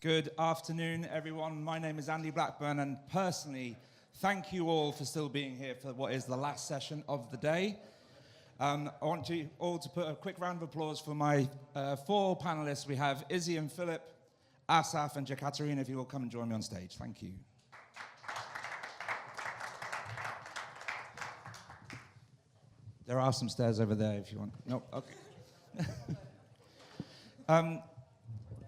Good afternoon, everyone. My name is Andy Blackburn, and personally, thank you all for still being here for what is the last session of the day. I want you all to put a quick round of applause for my four panelists. We have Izzy and Philip, Asaf and Jekaterina, if you will come and join me on stage. Thank you. There are some stairs over there if you want. No, okay.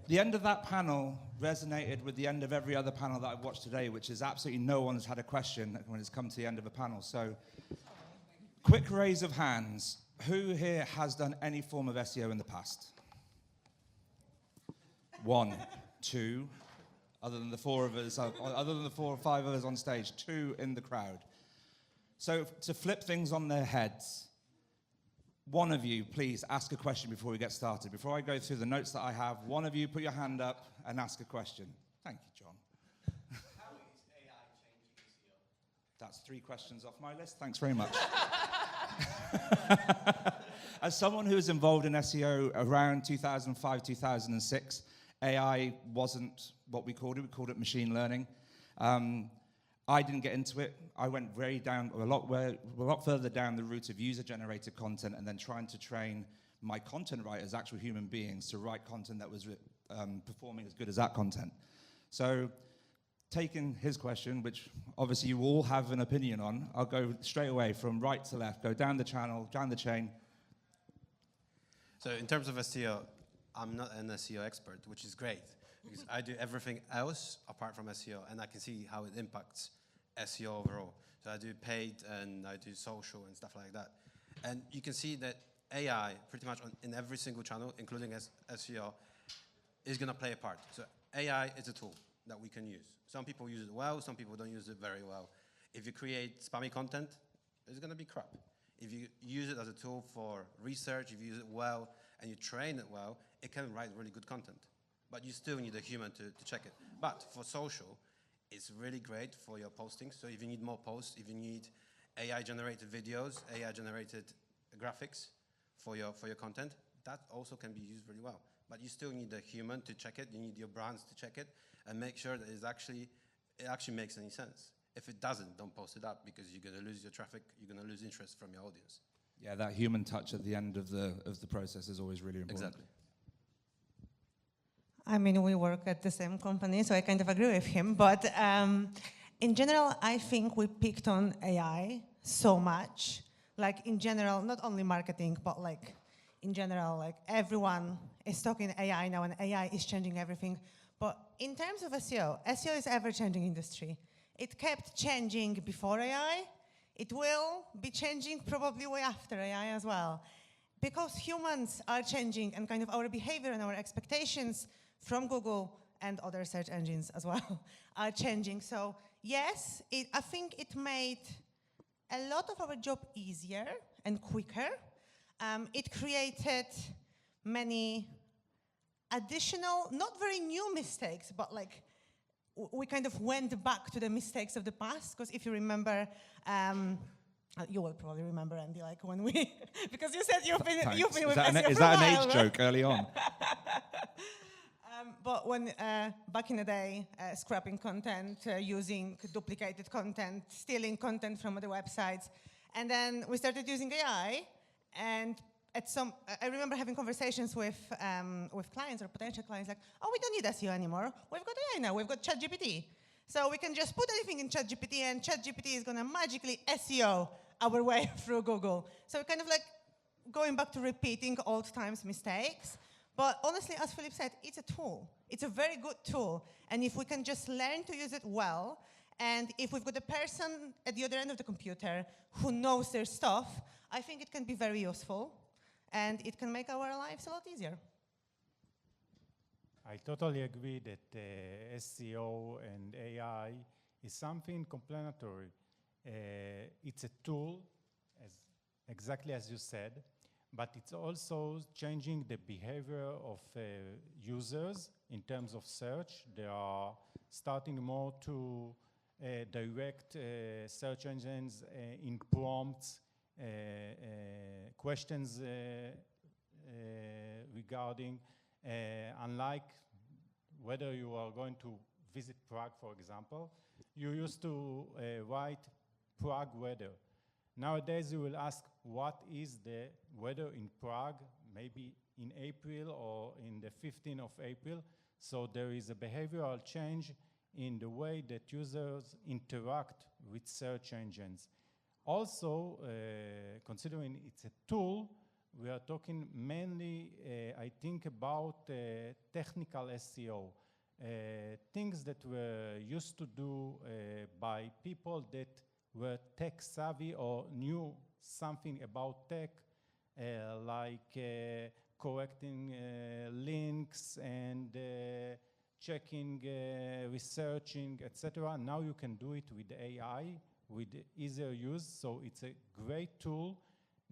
The end of that panel resonated with the end of every other panel that I've watched today, which is absolutely no one's had a question when it's come to the end of a panel. So, quick raise of hands. Who here has done any form of SEO in the past? One, two, other than the four of us, other than the 4 or 5 of us on stage, 2 in the crowd. So, to flip things on their heads, one of you, please, ask a question before we get started. Before I go through the notes that I have, one of you put your hand up and ask a question. Thank you, John. How is AI changing SEO? That's 3 questions off my list. Thanks very much. As someone who was involved in SEO around 2005, 2006, AI wasn't what we called it. We called it machine learning. I didn't get into it. I went a lot further down the route of user-generated content and then trying to train my content writers, actual human beings, to write content that was performing as good as that content. So taking his question, which obviously you all have an opinion on, I'll go straight away from right to left, go down the channel, down the chain. So in terms of SEO, I'm not an SEO expert, which is great, because I do everything else apart from SEO, and I can see how it impacts SEO overall. So I do paid and I do social and stuff like that. And you can see that AI, pretty much in every single channel, including SEO, is going to play a part. So AI is a tool that we can use. Some people use it well, some people don't use it very well. If you create spammy content, it's going to be crap. If you use it as a tool for research, if you use it well and you train it well, it can write really good content. But you still need a human to check it. But for social, it's really great for your posting. So if you need more posts, if you need AI-generated videos, AI-generated graphics for your content, that also can be used really well. But you still need a human to check it. You need your brands to check it and make sure that it actually makes any sense. If it doesn't, don't post it up because you're going to lose your traffic. You're going to lose interest from your audience. Yeah, that human touch at the end of the process is always really important. Exactly. I mean, we work at the same company, so I kind of agree with him. But in general, I think we picked on AI so much. Like, in general, not only marketing, but like, in general, like, everyone is talking AI now, and AI is changing everything. But in terms of SEO, SEO is an ever-changing industry. It kept changing before AI. It will be changing probably way after AI as well. Because humans are changing, and kind of our behavior and our expectations from Google and other search engines as well are changing. So yes, I think it made a lot of our job easier and quicker. It created many additional, not very new mistakes, but like we kind of went back to the mistakes of the past. Because if you remember, you will probably remember, Andy, like when we, because you said you've been with SEO is that an age joke early on? But when, back in the day, scrapping content, using duplicated content, stealing content from other websites, and then we started using AI, and I remember having conversations with clients or potential clients like, oh, we don't need SEO anymore. We've got AI now. We've got ChatGPT. So we can just put anything in ChatGPT, and ChatGPT is going to magically SEO our way through Google. So we're kind of like going back to repeating old times mistakes. But honestly, as Philip said, it's a tool. It's a very good tool. And if we can just learn to use it well, and if we've got a person at the other end of the computer who knows their stuff, I think it can be very useful. And it can make our lives a lot easier. I totally agree that SEO and AI is something complementary. It's a tool, exactly as you said, but it's also changing the behavior of users in terms of search. They are starting more to direct search engines in prompts, questions regarding, unlike whether you are going to visit Prague, for example, you used to write Prague weather. Nowadays, you will ask, what is the weather in Prague, maybe in April or in the 15th of April. So there is a behavioral change in the way that users interact with search engines. Also, considering it's a tool, we are talking mainly, I think, about technical SEO. Things that were used to do by people that were tech savvy or knew something about tech, like correcting links and checking, researching, etc. Now you can do it with AI, with easier use. So it's a great tool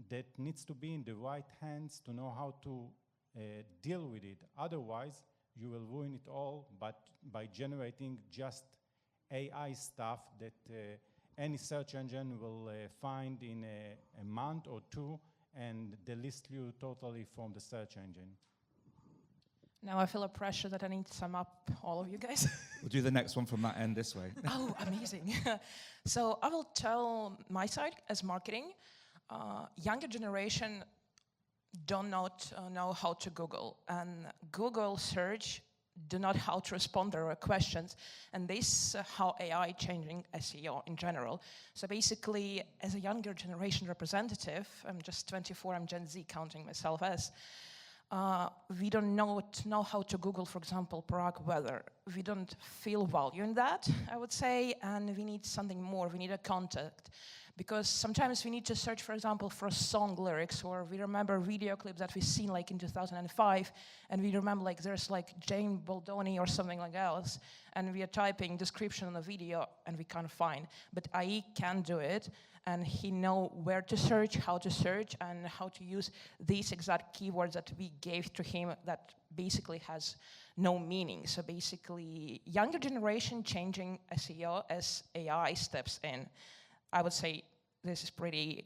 that needs to be in the right hands to know how to deal with it. Otherwise, you will ruin it all, but by generating just AI stuff that any search engine will find in a month or two and delist you totally from the search engine. Now I feel a pressure that I need to sum up all of you guys. We'll do the next one from that end this way. Oh, amazing. So I will tell my side as marketing. Younger generation don't not know how to Google, and Google search do not how to respond to our questions, and this how AI changing SEO in general. So basically, as a younger generation representative, I'm just 24, I'm Gen Z counting myself as, we don't know how to Google, for example, Prague weather. We don't feel value in that, I would say, and we need something more, we need a contact. Because sometimes we need to search, for example, for song lyrics, or we remember video clips that we've seen like in 2005, and we remember like there's like Jane Baldoni or something like else, and we are typing description on the video and we can't find. But AI can do it, and he know where to search, how to search, and how to use these exact keywords that we gave to him that basically has no meaning. So basically, younger generation changing SEO as AI steps in. I would say this is pretty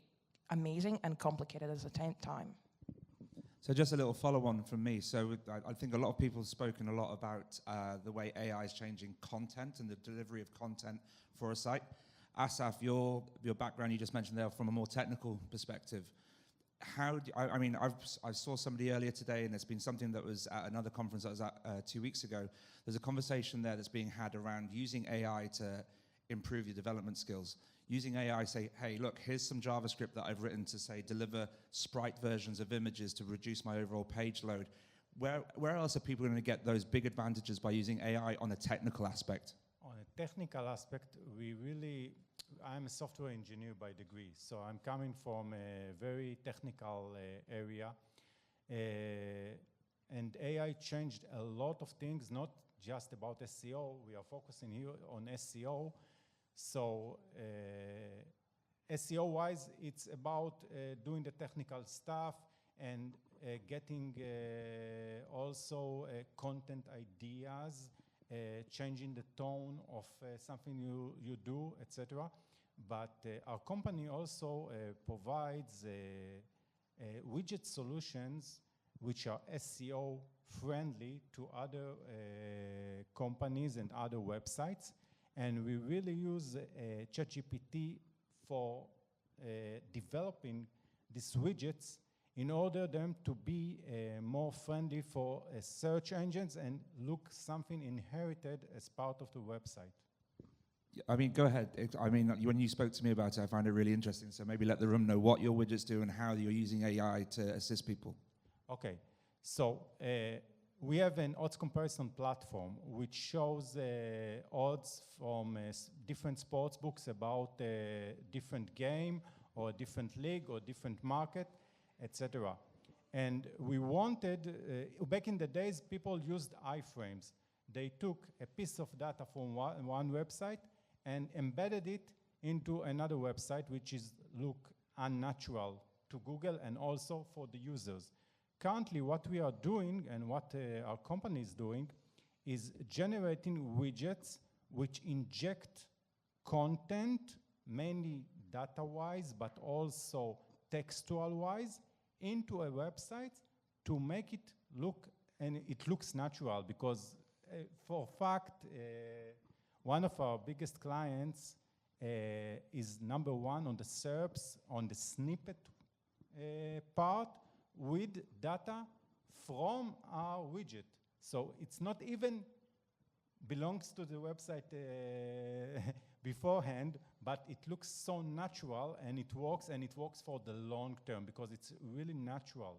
amazing and complicated at the same time. So just a little follow-on from me. So I think a lot of people have spoken a lot about the way AI is changing content and the delivery of content for a site. Asaf, your background you just mentioned there from a more technical perspective. How do I saw somebody earlier today, and it's been something that was at another conference I was at 2 weeks ago. There's a conversation there that's being had around using AI to improve your development skills. Using AI, say, hey, look, here's some JavaScript that I've written to, say, deliver sprite versions of images to reduce my overall page load. Where else are people going to get those big advantages by using AI on a technical aspect? On a technical aspect, I'm a software engineer by degree, so I'm coming from a very technical area. And AI changed a lot of things, not just about SEO. We are focusing here on SEO. So SEO-wise, it's about doing the technical stuff and getting also content ideas, changing the tone of something you do, etc. But our company also provides widget solutions which are SEO friendly to other companies and other websites. And we really use ChatGPT for developing these widgets in order them to be more friendly for search engines and look something inherited as part of the website. I mean, go ahead. When you spoke to me about it, I found it really interesting. So maybe let the room know what your widgets do and how you're using AI to assist people. Okay. So we have an odds comparison platform which shows odds from different sports books about a different game or a different league or different market, etc. And we wanted, back in the days, people used iframes. They took a piece of data from one website and embedded it into another website, which look unnatural to Google and also for the users. Currently, what we are doing and what our company is doing is generating widgets which inject content, mainly data-wise, but also textual-wise, into a website to make it look, and it looks natural, because for fact, one of our biggest clients is number one on the SERPs, on the snippet part, with data from our widget. So it's not even belongs to the website beforehand, but it looks so natural, and it works for the long term because it's really natural.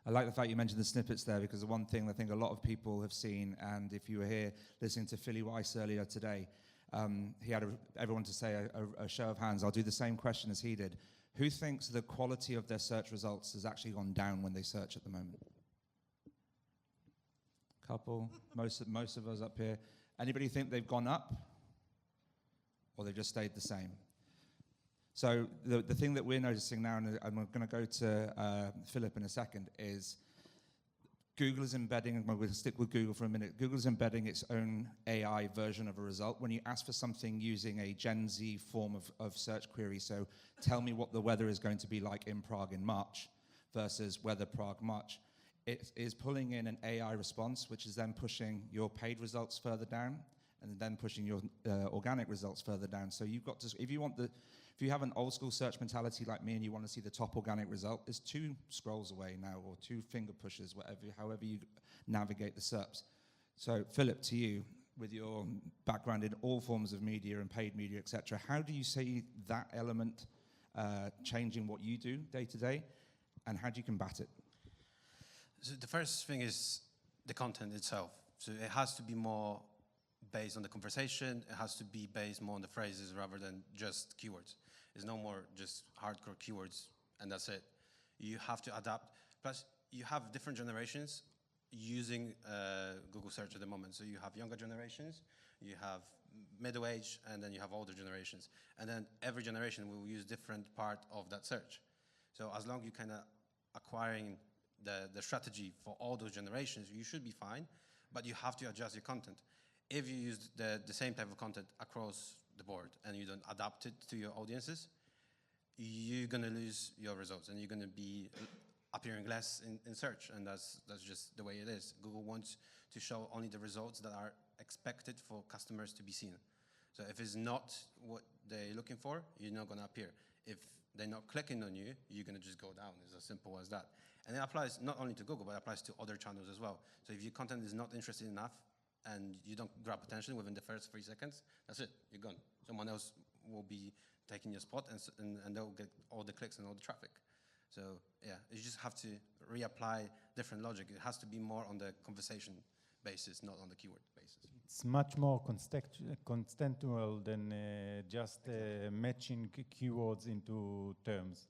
I like the fact you mentioned the snippets there, because the one thing I think a lot of people have seen, and if you were here listening to Philly Weiss earlier today, he had everyone to say a show of hands. I'll do the same question as he did. Who thinks the quality of their search results has actually gone down when they search at the moment? Couple, most of us up here. Anybody think they've gone up, or they've just stayed the same? So the thing that we're noticing now, and I'm going to go to Philip in a second, is Google is embedding, and we're going to stick with Google for a minute, Google is embedding its own AI version of a result. When you ask for something using a Gen Z form of search query, so tell me what the weather is going to be like in Prague in March versus weather Prague March, it is pulling in an AI response, which is then pushing your paid results further down, and then pushing your organic results further down. So you've got to, if you have an old school search mentality like me and you want to see the top organic result, it's 2 scrolls away now, or 2 finger pushes, however you navigate the SERPs. So Philip, to you, with your background in all forms of media and paid media, etc., how do you see that element changing what you do day to day, and how do you combat it? So the first thing is the content itself. So it has to be more based on the conversation. It has to be based more on the phrases rather than just keywords. It's no more just hardcore keywords and that's it. You have to adapt. Plus, you have different generations using Google search at the moment. So you have younger generations, you have middle age, and then you have older generations. And then every generation will use different part of that search. So as long as you kind of acquiring the strategy for all those generations, you should be fine, but you have to adjust your content. If you use the same type of content across the board and you don't adapt it to your audiences, you're going to lose your results and you're going to be appearing less in search, and that's just the way it is. Google wants to show only the results that are expected for customers to be seen. So if it's not what they're looking for, you're not going to appear. If they're not clicking on you, you're going to just go down. It's as simple as that. And it applies not only to Google, but it applies to other channels as well. So if your content is not interesting enough and you don't grab attention within the first 3 seconds, that's it, you're gone. Someone else will be taking your spot, and they'll get all the clicks and all the traffic. So yeah, you just have to reapply different logic. It has to be more on the conversation basis, not on the keyword basis. It's much more contextual than just matching keywords into terms.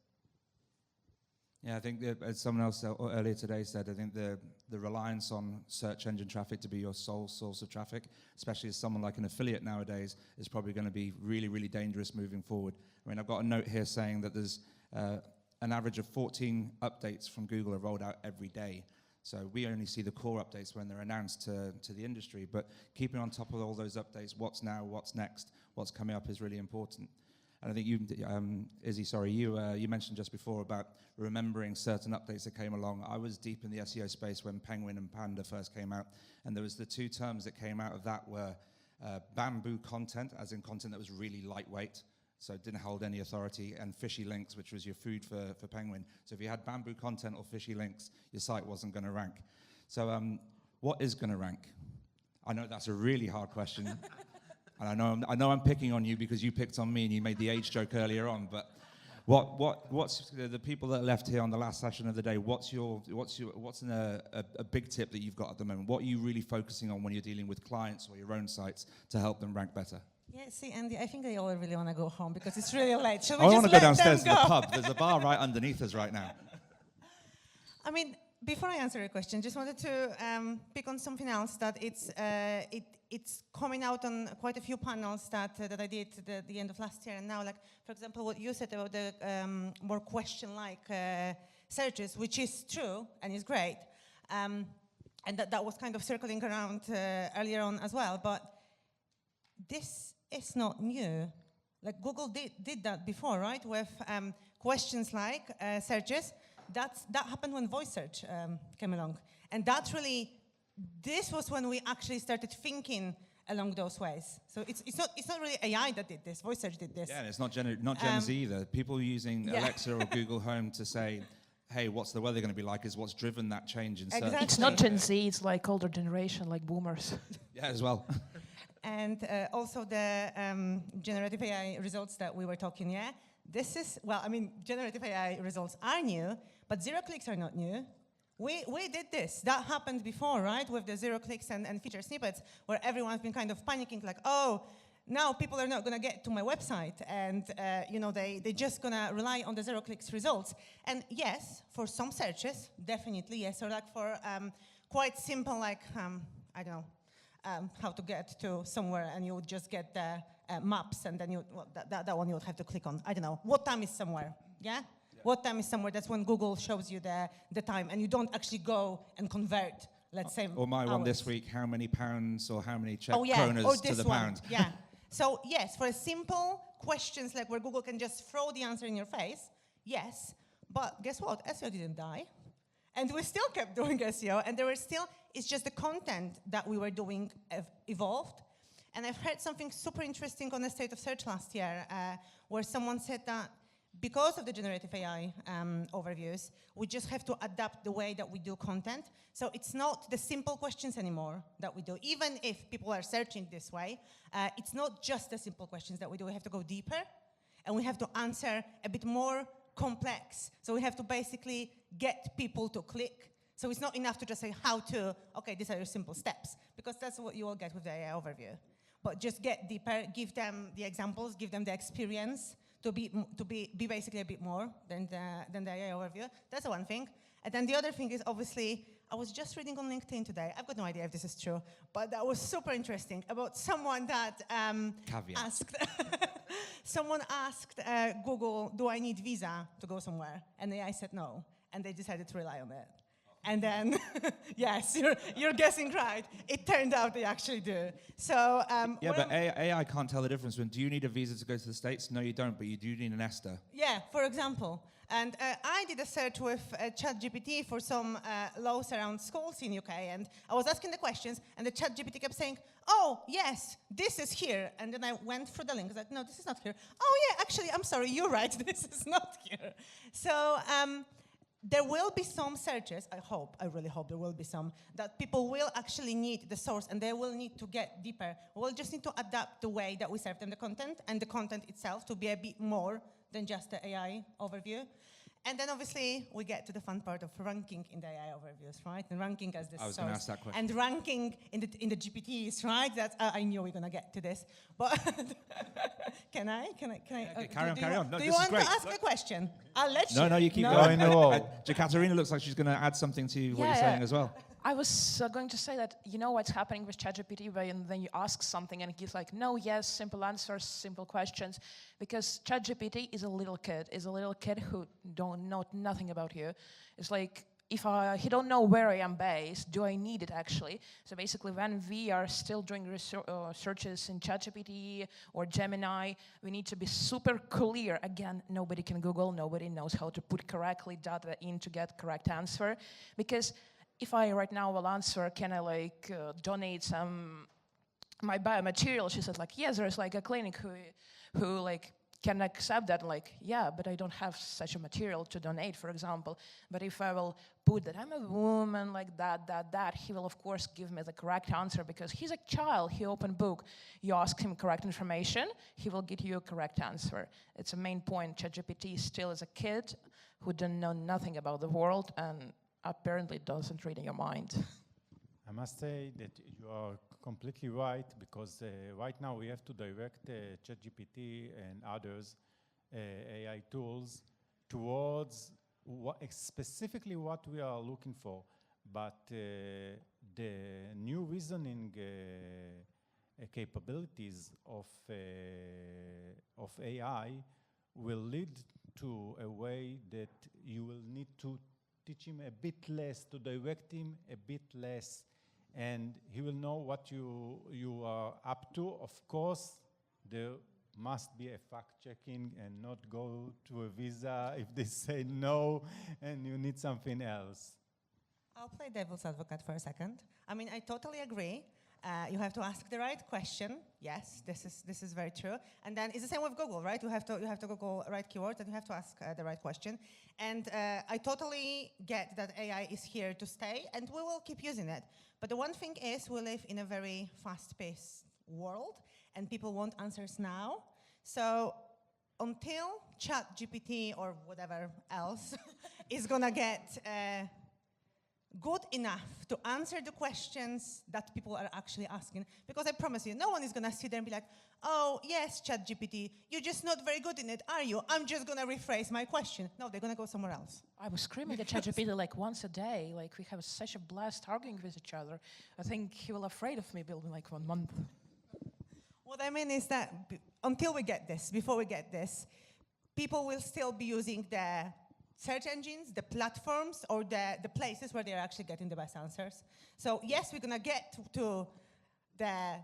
Yeah, I think that, as someone else earlier today said, I think the reliance on search engine traffic to be your sole source of traffic, especially as someone like an affiliate nowadays, is probably going to be really, really dangerous moving forward. I mean, I've got a note here saying that there's an average of 14 updates from Google are rolled out every day. So we only see the core updates when they're announced to the industry, but keeping on top of all those updates, what's now, what's next, what's coming up is really important. And I think you, Izzy, sorry, you mentioned just before about remembering certain updates that came along. I was deep in the SEO space when Penguin and Panda first came out, and there was the 2 terms that came out of that were bamboo content, as in content that was really lightweight, so it didn't hold any authority, and fishy links, which was your food for Penguin. So if you had bamboo content or fishy links, your site wasn't going to rank. So what is going to rank? I know that's a really hard question. And I know I'm picking on you because you picked on me and you made the age joke earlier on. But what's the people that are left here on the last session of the day? What's a big tip that you've got at the moment? What are you really focusing on when you're dealing with clients or your own sites to help them rank better? Yeah, see, Andy, I think they all really want to go home because it's really late. Shall I we want just to go let them downstairs to the go? pub. There's a bar right underneath us right now. I mean, before I answer your question, just wanted to pick on something else that it's coming out on quite a few panels that I did at the end of last year. And now, like, for example, what you said about the more question-like searches, which is true and is great. And that was kind of circling around earlier on as well. But this is not new. Like, Google did that before, right? With questions like searches. That happened when voice search came along. And that really this was when we actually started thinking along those ways. So it's not really AI that did this. Voice search did this. Yeah, and it's not Gen Z either. People using Alexa or Google Home to say, hey, what's the weather going to be like, is what's driven that change in search. Exactly. It's not Gen Z, it's like older generation, like boomers. Yeah, as well. And also the generative AI results that we were talking, this is, well, I mean, generative AI results are new, but zero clicks are not new. We did this. That happened before, right? With the zero clicks and feature snippets, where everyone's been kind of panicking, like, oh, now people are not going to get to my website, and they're just going to rely on the zero clicks results. And yes, for some searches, definitely yes. Or like for quite simple, like I don't know, how to get to somewhere, and you would just get the maps, and then that one you would have to click on. I don't know, what time is somewhere, yeah? What time is somewhere? That's when Google shows you the time, and you don't actually go and convert, let's say, Or my one hours. this week, how many pounds or how many Czech or kronas to this the one. pound. Yeah. So yes, for simple questions like where Google can just throw the answer in your face, yes. But guess what? SEO didn't die. And we still kept doing SEO, and it's just the content that we were doing evolved. And I've heard something super interesting on the State of Search last year, where someone said that because of the generative AI overviews, we just have to adapt the way that we do content. So it's not the simple questions anymore that we do. Even if people are searching this way, it's not just the simple questions that we do. We have to go deeper, and we have to answer a bit more complex. So we have to basically get people to click. So it's not enough to just say how to, okay, these are your simple steps, because that's what you will get with the AI overview. But just get deeper, give them the examples, give them the experience, to be basically a bit more than the AI overview. That's the one thing. And then the other thing is, obviously, I was just reading on LinkedIn today. I've got no idea if this is true, but that was super interesting about someone that asked someone asked Google, do I need visa to go somewhere? And the AI said no, and they decided to rely on it. And then, yes, you're guessing right. It turned out they actually do. So yeah, but AI can't tell the difference. Do you need a visa to go to the States? No, you don't, but you do need an ESTA. Yeah, for example. And I did a search with ChatGPT for some laws around schools in UK, and I was asking the questions, and the ChatGPT kept saying, oh, yes, this is here. And then I went through the link. I was like, no, this is not here. Oh, yeah, actually, I'm sorry, you're right, this is not here. So there will be some searches, I really hope there will be some, that people will actually need the source, and they will need to get deeper. We'll just need to adapt the way that we serve them the content, and the content itself to be a bit more than just the AI overview. And then obviously we get to the fun part of ranking in the AI overviews, right? And ranking as the source. I was going to ask that question. And ranking in the GPTs, right? That's I knew we were going to get to this. But can I? Yeah, carry on. No, do this you is want great. to ask a question? I'll let you. No, you keep No? going. No. Katerina looks like she's going to add something to what you're saying as well. I was going to say that, you know what's happening with ChatGPT, and then you ask something and he's like, no, yes, simple answers, simple questions. Because ChatGPT is a little kid who don't know nothing about you. It's like, if he don't know where I am based, do I need it actually? So basically when we are still doing searches in ChatGPT or Gemini, we need to be super clear. Again, nobody can Google, nobody knows how to put correctly data in to get correct answer. Because if I right now will answer, can I donate some my biomaterial? She said yes, there's a clinic who can accept that. Yeah, but I don't have such a material to donate, for example. But if I will put that I'm a woman, that, he will of course give me the correct answer because he's a child, he open book. You ask him correct information, he will give you a correct answer. It's a main point. ChatGPT still is a kid who don't know nothing about the world and apparently doesn't read in your mind. I must say that you are completely right, because right now we have to direct ChatGPT and others AI tools towards specifically what we are looking for. But the new reasoning capabilities of AI will lead to a way that you will need to teach him a bit less, to direct him a bit less, and he will know what you are up to. Of course, there must be a fact-checking and not go to a visa if they say no and you need something else. I'll play devil's advocate for a second. I mean, I totally agree. You have to ask the right question. Yes, this is very true. And then it's the same with Google, right? You have to Google right keywords and you have to ask the right question. And I totally get that AI is here to stay, and we will keep using it. But the one thing is, we live in a very fast-paced world, and people want answers now. So until ChatGPT or whatever else is gonna get good enough to answer the questions that people are actually asking, because I promise you, no one is gonna sit there and be like, oh, yes, ChatGPT, you're just not very good in it, are you? I'm just gonna rephrase my question. No, they're gonna go somewhere else. I was screaming at ChatGPT like once a day. Like, we have such a blast arguing with each other. I think he will afraid of me building like 1 month. What I mean is that until we get this, before we get this, people will still be using the search engines, the platforms, or the places where they're actually getting the best answers. So yes, we're gonna get to the,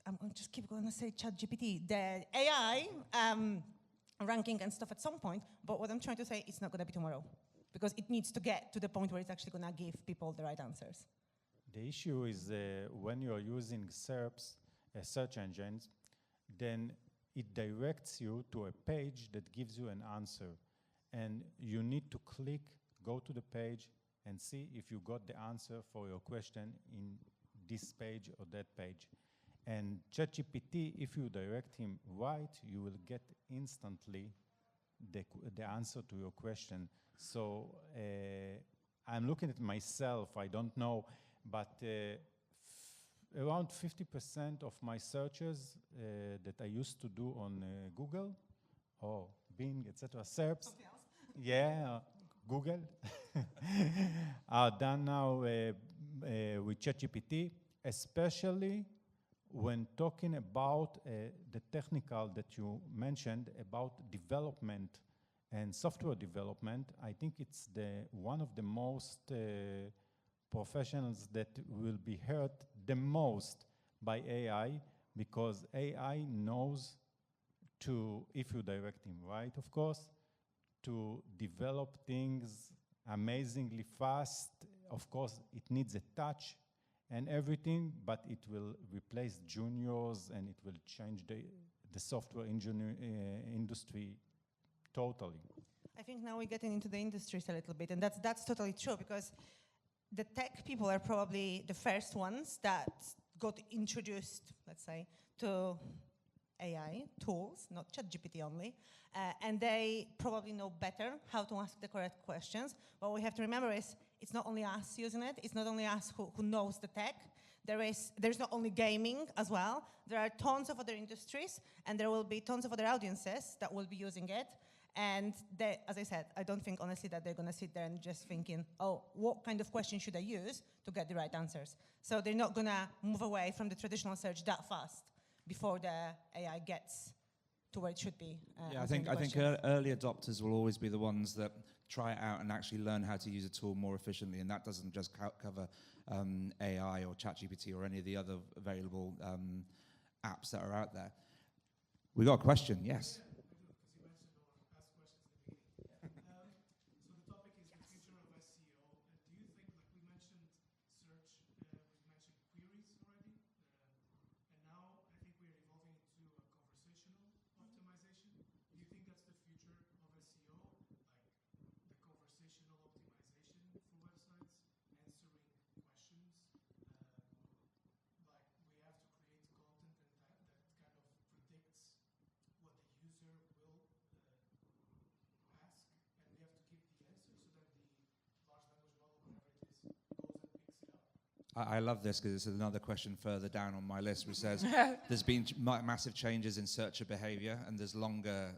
I'm just keep going to say ChatGPT, the AI ranking and stuff at some point, but what I'm trying to say, it's not gonna be tomorrow, because it needs to get to the point where it's actually gonna give people the right answers. The issue is when you're using SERPs, search engines, then it directs you to a page that gives you an answer. And you need to click, go to the page, and see if you got the answer for your question in this page or that page. And ChatGPT, if you direct him right, you will get instantly the answer to your question. So I'm looking at myself, I don't know, but around 50% of my searches that I used to do on Google, or Bing, etc., SERPs, yeah, Google, are done now with ChatGPT, especially when talking about the technical that you mentioned about development and software development. I think it's one of the most professionals that will be hurt the most by AI, because AI knows to, if you direct him right, of course, to develop things amazingly fast. Of course, it needs a touch and everything, but it will replace juniors and it will change the software industry totally. I think now we're getting into the industries a little bit, and that's totally true, because the tech people are probably the first ones that got introduced, let's say, to AI tools, not ChatGPT only, and they probably know better how to ask the correct questions. What we have to remember is, it's not only us using it, it's not only us who knows the tech. There's not only gaming as well. There are tons of other industries, and there will be tons of other audiences that will be using it. And as I said, I don't think honestly that they're going to sit there and just thinking, oh, what kind of question should I use to get the right answers? So they're not going to move away from the traditional search that fast before the AI gets to where it should be. Yeah, I think early adopters will always be the ones that try it out and actually learn how to use a tool more efficiently, and that doesn't just cover AI or ChatGPT or any of the other available apps that are out there. We got a question, yes. I love this because it's another question further down on my list, which says there's been massive changes in searcher behavior, and there's longer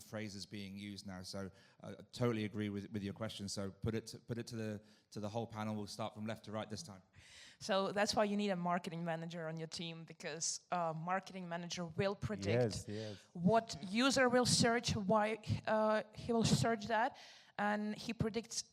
phrases being used now. So I totally agree with your question. So put it to the whole panel. We'll start from left to right this time. So that's why you need a marketing manager on your team, because a marketing manager will predict what user will search, why he will search that, and he predicts,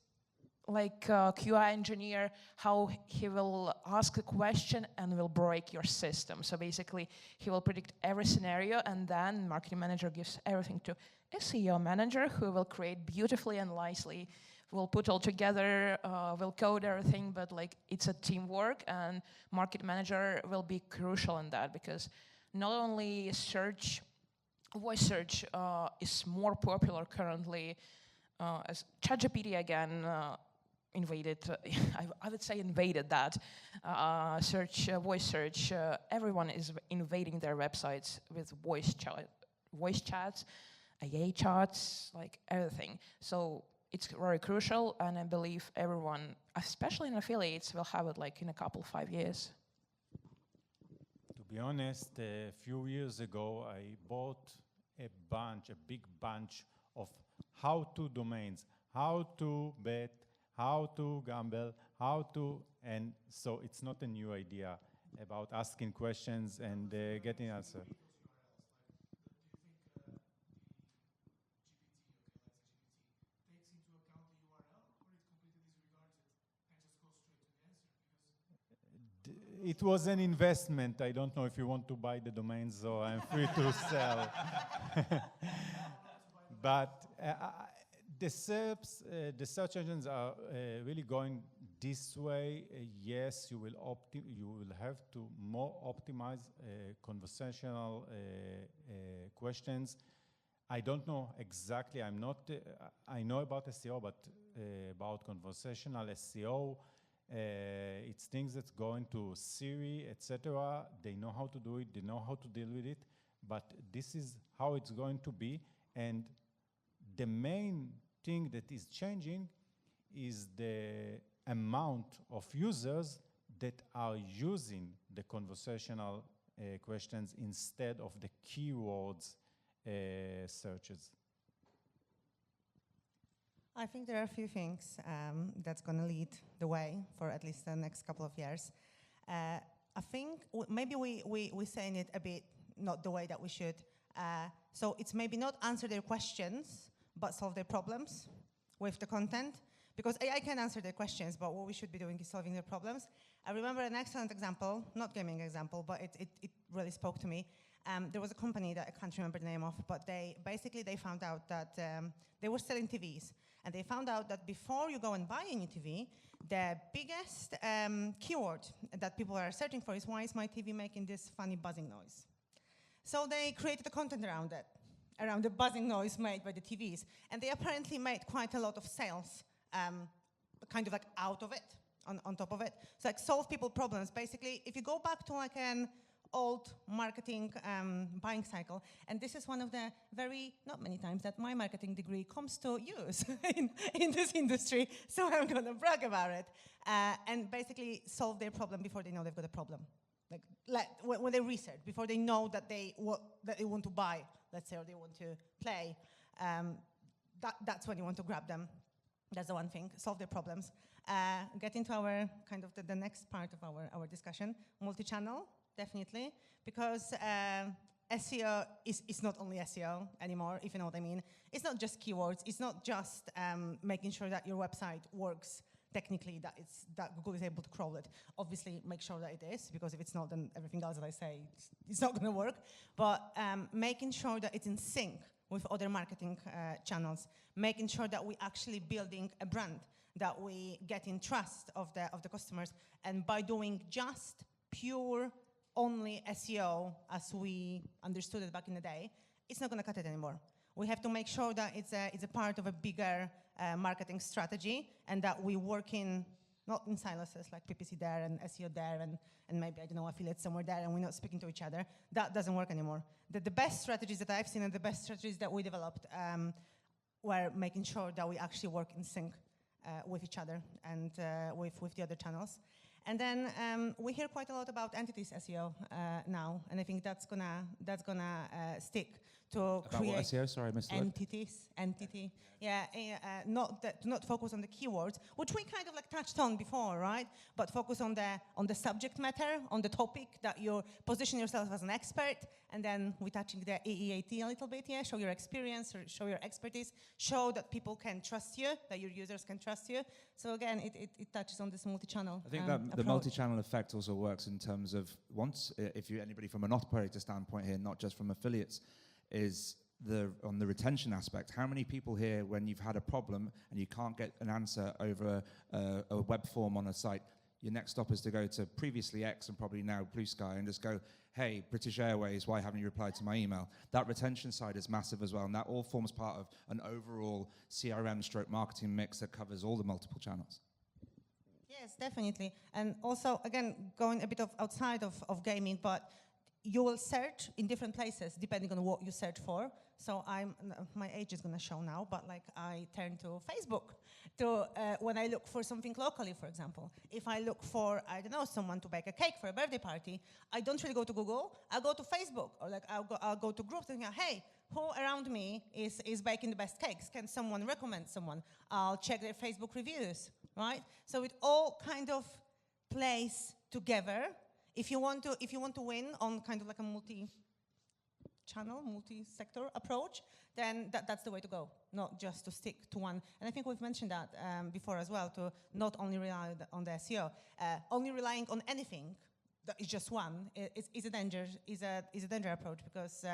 like a QA engineer, how he will ask a question and will break your system. So basically, he will predict every scenario, and then marketing manager gives everything to SEO manager, who will create beautifully and nicely we'll put all together, we'll code everything, but like it's a teamwork, and market manager will be crucial in that, because not only search, voice search is more popular currently, as ChatGPT again invaded, I would say invaded that, search, voice search, everyone is invading their websites with voice chats, AI chats, like everything. So it's very crucial, and I believe everyone, especially in affiliates, will have it like in a couple, 5 years. To be honest, a few years ago, I bought a big bunch of how-to domains, how to bet, how to gamble, and so it's not a new idea about asking questions and getting answers. It was an investment. I don't know if you want to buy the domain, so I'm free to sell. But the search engines are really going this way. Yes, you will have to more optimize conversational questions. I don't know exactly. I'm not. I know about SEO, but about conversational SEO. It's things that's going to Siri, etc. They know how to do it. They know how to deal with it. But this is how it's going to be. And the main thing that is changing is the amount of users that are using the conversational questions instead of the keywords searches. I think there are a few things that's going to lead the way for at least the next couple of years. I think maybe we're saying it a bit not the way that we should. So it's maybe not answer their questions, but solve their problems with the content. Because AI can answer their questions, but what we should be doing is solving their problems. I remember an excellent example, not gaming example, but it really spoke to me. There was a company that I can't remember the name of, but they found out that they were selling TVs. And they found out that before you go and buy a new TV, the biggest keyword that people are searching for is, why is my TV making this funny buzzing noise? So they created the content around it, around the buzzing noise made by the TVs. And they apparently made quite a lot of sales kind of like out of it, on top of it. So like solve people problems. Basically, if you go back to like an old marketing buying cycle, and this is one of the not many times that my marketing degree comes to use in this industry, so I'm going to brag about it, and basically solve their problem before they know they've got a problem. Like when they research, before they know that they want to buy, let's say, or they want to play, that's when you want to grab them. That's the one thing, solve their problems. Get into our kind of the next part of our discussion, multi-channel. Definitely, because SEO is not only SEO anymore, if you know what I mean. It's not just keywords. It's not just making sure that your website works technically, that Google is able to crawl it. Obviously, make sure that it is, because if it's not, then everything else that I say, it's not going to work. But making sure that it's in sync with other marketing channels, making sure that we're actually building a brand, that we get in trust of the customers, and by doing just pure only SEO as we understood it back in the day, it's not going to cut it anymore. We have to make sure that it's a part of a bigger marketing strategy, and that we work not in silos like PPC there and SEO there and maybe, I don't know, affiliates somewhere there, and we're not speaking to each other. That doesn't work anymore. The best strategies that I've seen and the best strategies that we developed were making sure that we actually work in sync with each other and with the other channels. And then we hear quite a lot about entities SEO now, and I think that's gonna stick to About create what SEO? Sorry, I missed the word. entity. Yeah, not focus on the keywords, which we kind of like touched on before, right? But focus on the subject matter, on the topic, that you position yourself as an expert, and then we're touching the EEAT a little bit. Yeah, show your experience, or show your expertise, show that people can trust you, that your users can trust you. So again, it touches on this multi-channel. I think that the multi-channel effect also works in terms of, if you anybody from an operator standpoint here, not just from affiliates, is on the retention aspect, how many people here, when you've had a problem and you can't get an answer over a web form on a site, your next stop is to go to previously X and probably now Blue Sky and just go, hey, British Airways, why haven't you replied to my email? That retention side is massive as well, and that all forms part of an overall CRM stroke marketing mix that covers all the multiple channels. Yes, definitely. And also, again, going a bit outside of gaming, but you will search in different places depending on what you search for. So my age is going to show now, but like I turn to Facebook when I look for something locally, for example. If I look for, I don't know, someone to bake a cake for a birthday party, I don't really go to Google. I'll go to Facebook, or like I'll go to groups and go, hey, who around me is baking the best cakes? Can someone recommend someone? I'll check their Facebook reviews, right? So it all kind of plays together. If you want to win on kind of like a multi-channel, multi-sector approach, then that's the way to go, not just to stick to one. And I think we've mentioned that before as well, to not only rely on the SEO. Only relying on anything that is just one is a danger approach, because